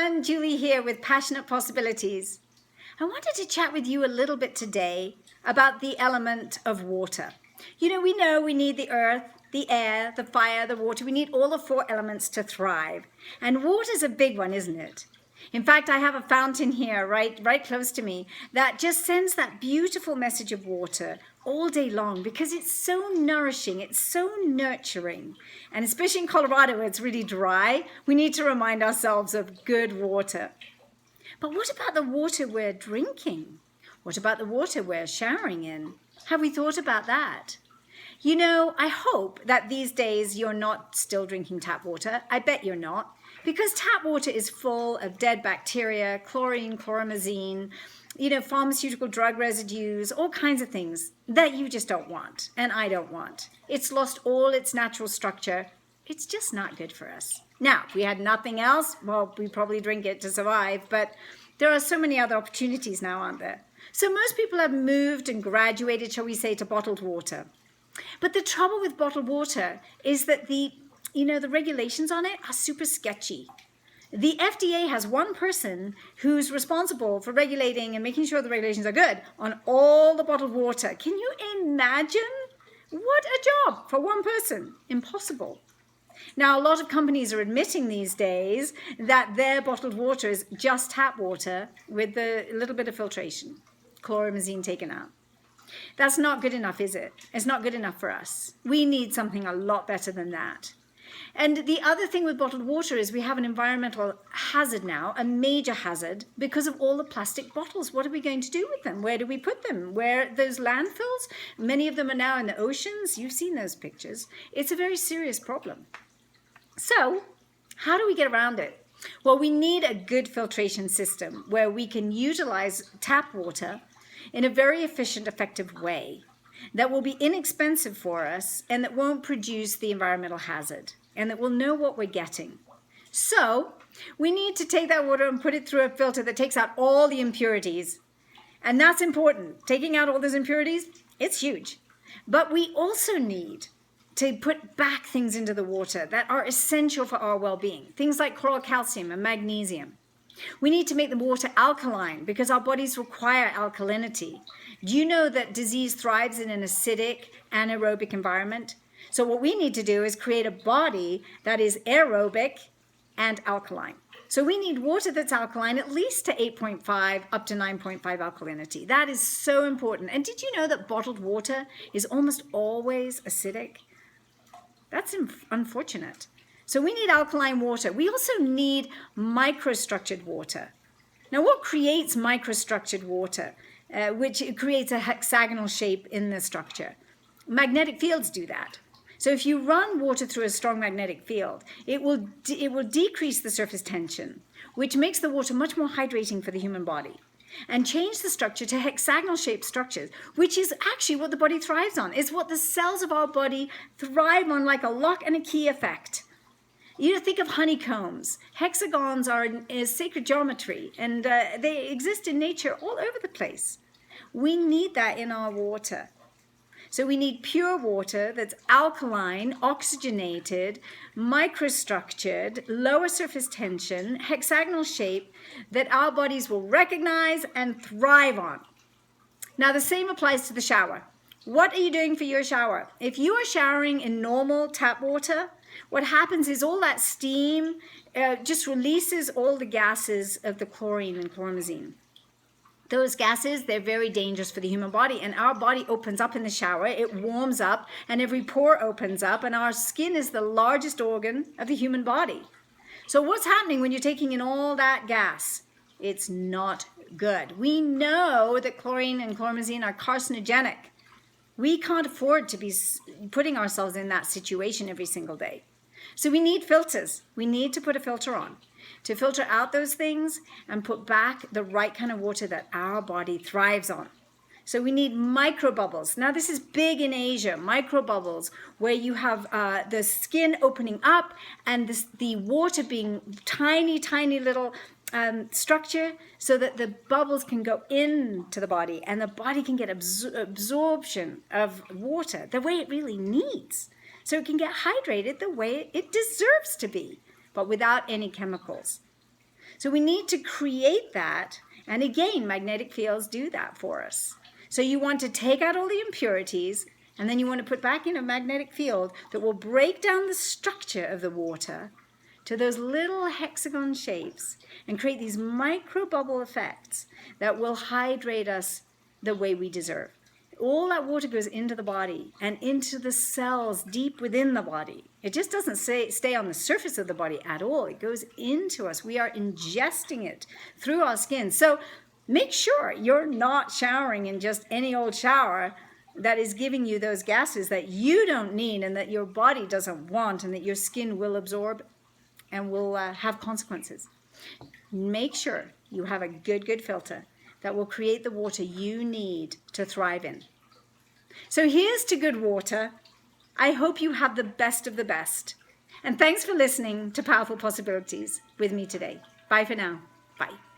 everyone, Julie here with Passionate Possibilities. I wanted to chat with you a little bit today about the element of water. We know we need the earth, the air, the fire, the water. We need all the 4 elements to thrive. And water's a big one, isn't it? In fact, I have a fountain here right close to me that just sends that beautiful message of water all day long because it's so nourishing, it's so nurturing. And especially in Colorado where it's really dry, we need to remind ourselves of good water. But what about the water we're drinking? What about the water we're showering in? Have we thought about that? I hope that these days you're not still drinking tap water. I bet you're not. Because tap water is full of dead bacteria, chlorine, chloromazine, pharmaceutical drug residues, all kinds of things that you just don't want, and I don't want. It's lost all its natural structure. It's just not good for us. Now, if we had nothing else, well, we'd probably drink it to survive, but there are so many other opportunities now, aren't there? So most people have moved and graduated, shall we say, to bottled water. But the trouble with bottled water is that the regulations on it are super sketchy. The FDA has one person who's responsible for regulating and making sure the regulations are good on all the bottled water. Can you imagine? What a job for one person. Impossible. Now, a lot of companies are admitting these days that their bottled water is just tap water with a little bit of filtration, chloromazine taken out. That's not good enough, is it? It's not good enough for us. We need something a lot better than that. And the other thing with bottled water is we have an environmental hazard now, a major hazard, because of all the plastic bottles. What are we going to do with them? Where do we put them? Where those landfills? Many of them are now in the oceans. You've seen those pictures. It's a very serious problem. So how do we get around it? Well, we need a good filtration system where we can utilize tap water in a very efficient, effective way that will be inexpensive for us and that won't produce the environmental hazard and that we'll know what we're getting. So we need to take that water and put it through a filter that takes out all the impurities. And that's important. Taking out all those impurities, it's huge. But we also need to put back things into the water that are essential for our well-being. Things like chloral calcium and magnesium. We need to make the water alkaline because our bodies require alkalinity. Do you know that disease thrives in an acidic, anaerobic environment? So what we need to do is create a body that is aerobic and alkaline. So we need water that's alkaline at least to 8.5 up to 9.5 alkalinity. That is so important. And did you know that bottled water is almost always acidic? That's unfortunate. So we need alkaline water. We also need microstructured water. Now, what creates microstructured water, which creates a hexagonal shape in the structure? Magnetic fields do that. So if you run water through a strong magnetic field, it will decrease the surface tension, which makes the water much more hydrating for the human body, and change the structure to hexagonal shaped structures, which is actually what the body thrives on. It's what the cells of our body thrive on, like a lock and a key effect. Think of honeycombs. Hexagons are sacred geometry, and they exist in nature all over the place. We need that in our water. So we need pure water that's alkaline, oxygenated, microstructured, lower surface tension, hexagonal shape that our bodies will recognize and thrive on. Now, the same applies to the shower. What are you doing for your shower? If you are showering in normal tap water, what happens is all that steam just releases all the gases of the chlorine and chloromazine. Those gases, they're very dangerous for the human body, and our body opens up in the shower, it warms up, and every pore opens up, and our skin is the largest organ of the human body. So what's happening when you're taking in all that gas? It's not good. We know that chlorine and chloromazine are carcinogenic. We can't afford to be putting ourselves in that situation every single day. So we need filters. We need to put a filter on to filter out those things and put back the right kind of water that our body thrives on. So we need microbubbles. Now this is big in Asia, microbubbles, where you have the skin opening up and the water being tiny, tiny little structure so that the bubbles can go into the body and the body can get absorption of water the way it really needs. So it can get hydrated the way it deserves to be, but without any chemicals. So we need to create that. And again, magnetic fields do that for us. So you want to take out all the impurities, and then you want to put back in a magnetic field that will break down the structure of the water to those little hexagon shapes and create these micro bubble effects that will hydrate us the way we deserve. All that water goes into the body and into the cells deep within the body. It just doesn't stay on the surface of the body at all. It goes into us. We are ingesting it through our skin. So make sure you're not showering in just any old shower that is giving you those gases that you don't need and that your body doesn't want and that your skin will absorb and will have consequences. Make sure you have a good filter that will create the water you need to thrive in. So here's to good water. I hope you have the best of the best. And thanks for listening to Powerful Possibilities with me today. Bye for now. Bye.